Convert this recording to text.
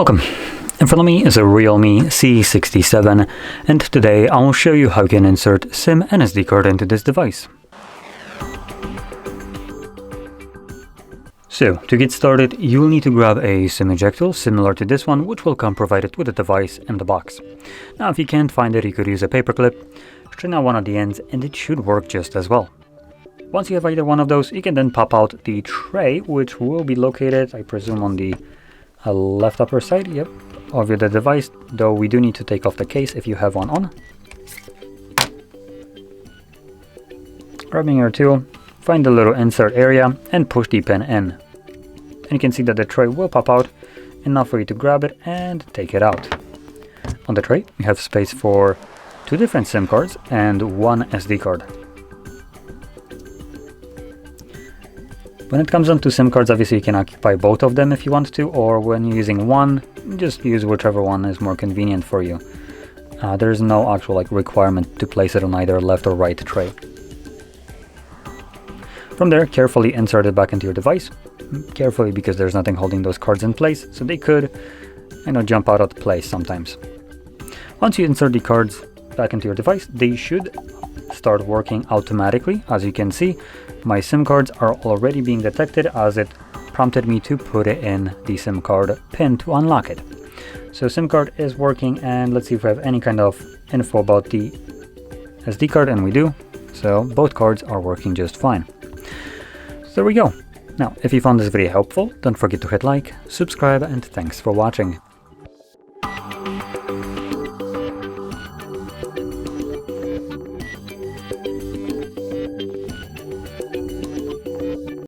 Welcome. In front of me is a Realme C67, and today I will show you how you can insert SIM and SD card into this device. So, to get started, you will need to grab a SIM ejector similar to this one, which will come provided with the device in the box. Now, if you can't find it, you could use a paperclip, straighten out one of the ends, and it should work just as well. Once you have either one of those, you can then pop out the tray, which will be located, I presume, on the left upper side, of the device, though we do need to take off the case if you have one on. Grabbing your tool, find the little insert area and push the pin in. And you can see that the tray will pop out, enough for you to grab it and take it out. On the tray, you have space for 2 different SIM cards and 1 SD card. When it comes down to SIM cards, obviously you can occupy both of them if you want to, or when you're using one, just use whichever one is more convenient for you. There's no actual requirement to place it on either left or right tray. From there, carefully insert it back into your device. Carefully, because there's nothing holding those cards in place, so they could, jump out of place sometimes. Once you insert the cards back into your device, they should start working automatically. As you can see, my SIM cards are already being detected as it prompted me to put it in the SIM card pin to unlock it. So SIM card is working, and let's see if we have any kind of info about the SD card, and we do. So both cards are working just fine. So there we go. Now, if you found this video helpful, don't forget to hit like, subscribe, and thanks for watching.